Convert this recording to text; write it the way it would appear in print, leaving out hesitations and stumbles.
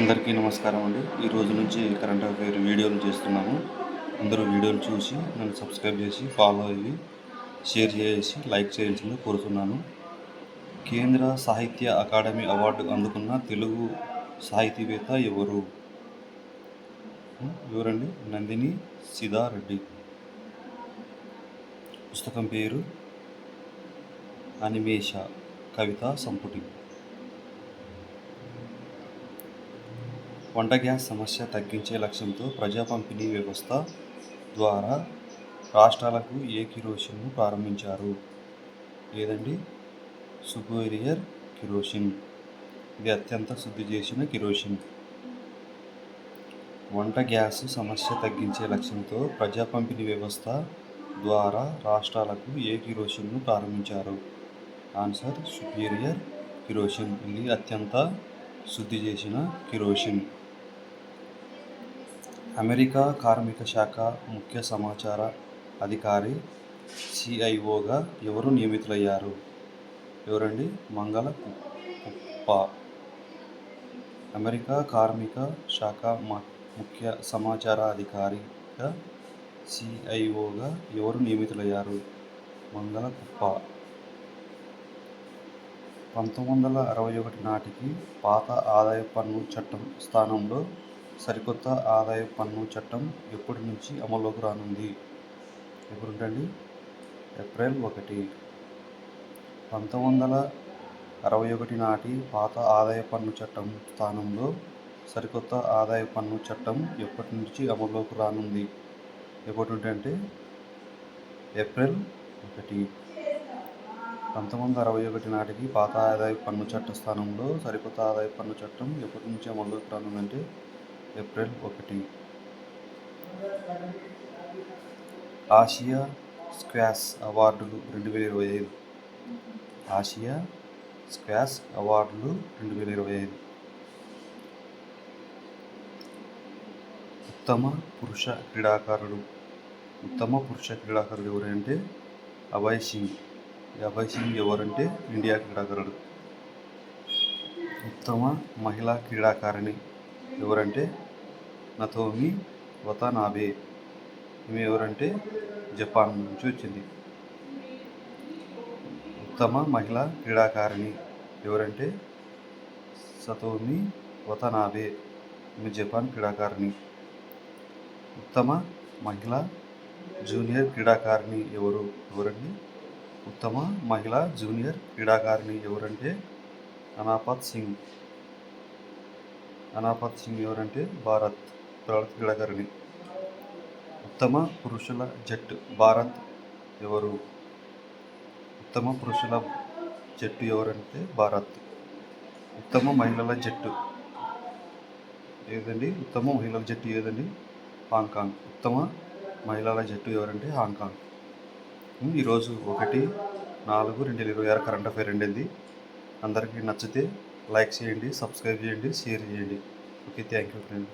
అందరికీ నమస్కారం అండి. ఈ రోజు నుంచి కరెంట్ అఫైర్ వీడియోలు చేస్తున్నాము. అందరూ వీడియోలు చూసి నన్ను సబ్స్క్రైబ్ చేసి ఫాలో అయ్యి షేర్ చేసి లైక్ చేయాల్సిందిగా కోరుతున్నాను. కేంద్ర సాహిత్య అకాడమీ అవార్డు అందుకున్న తెలుగు సాహితీవేత్త ఎవరు? ఎవరండి? నందిని సిదారెడ్డి. పుస్తకం పేరు అనిమేష కవితా సంపుటి. వంట గ్యాస్ సమస్య తగ్గించే లక్ష్యంతో ప్రజా పంపిణీ వ్యవస్థ ద్వారా రాష్ట్రాలకు ఏ కిరోసిన్ను ప్రారంభించారు? ఏదండి? Superior kerosene. ఇది అత్యంత శుద్ధి చేసిన కిరోసిన్. వంట గ్యాస్ సమస్య తగ్గించే లక్ష్యంతో ప్రజా పంపిణీ వ్యవస్థ ద్వారా రాష్ట్రాలకు ఏ కిరోసిన్ను ప్రారంభించారు? Answer superior kerosene. ఇది అత్యంత శుద్ధి చేసిన కిరోసిన్. అమెరికా కార్మిక శాఖ ముఖ్య సమాచార అధికారి CIOగా ఎవరు నియమితులయ్యారు? ఎవరండి? మంగళ కుప్ప. అమెరికా కార్మిక శాఖ ముఖ్య సమాచార అధికారిగా CIOగా ఎవరు నియమితులయ్యారు? మంగళ కుప్ప. 1961 నాటికి పాత ఆదాయపు పన్ను చట్టం స్థానంలో సరికొత్త ఆదాయపు పన్ను చట్టం ఎప్పటి నుంచి అమల్లోకి రానుంది? ఎప్పుడుంటండి? ఏప్రిల్ 1. 1961 నాటి పాత ఆదాయపు పన్ను చట్టం స్థానంలో సరికొత్త ఆదాయపు పన్ను చట్టం ఎప్పటి నుంచి అమల్లోకి రానుంది? ఎప్పుడుంటే ఏప్రిల్ 1. 1961 నాటికి పాత ఆదాయపు పన్ను చట్ట స్థానంలో సరికొత్త ఆదాయపు పన్ను చట్టం ఎప్పటి నుంచి అమల్లోకి రానుందంటే ఏప్రిల్ 1. ఆసియా స్క్వాష్ అవార్డులు 2025. ఆసియా స్క్వాష్ అవార్డులు 2025. ఉత్తమ పురుష క్రీడాకారుడు ఎవరంటే అభయ్ సింగ్. అభయ్ సింగ్ ఎవరంటే ఇండియా క్రీడాకారుడు. ఉత్తమ మహిళా క్రీడాకారిణి ఎవరంటే నతోమి వతనాబే. ఈమె ఎవరంటే జపాన్ నుంచి వచ్చింది. ఉత్తమ మహిళా క్రీడాకారిణి ఎవరంటే సతోమి వతనాబే. ఈమె జపాన్ క్రీడాకారిణి. ఉత్తమ మహిళా జూనియర్ క్రీడాకారిణి ఎవరండి? ఉత్తమ మహిళా జూనియర్ క్రీడాకారిణి ఎవరంటే అనాపత్ సింగ్. ఎవరంటే భారత్ క్రీడాకారిణి. ఉత్తమ పురుషుల జట్టు భారత్ ఎవరు? ఉత్తమ పురుషుల జట్టు ఎవరంటే భారత్. ఉత్తమ మహిళల జట్టు ఏదండి? ఉత్తమ మహిళల జట్టు ఏదండి? హాంకాంగ్. ఉత్తమ మహిళల జట్టు ఎవరంటే హాంకాంగ్. ఈరోజు 1/4/2026 కరెంట్ అఫైర్ అండి. అందరికీ నచ్చితే లైక్ చేయండి, సబ్స్క్రైబ్ చేయండి, షేర్ చేయండి. Okay, thank you friend.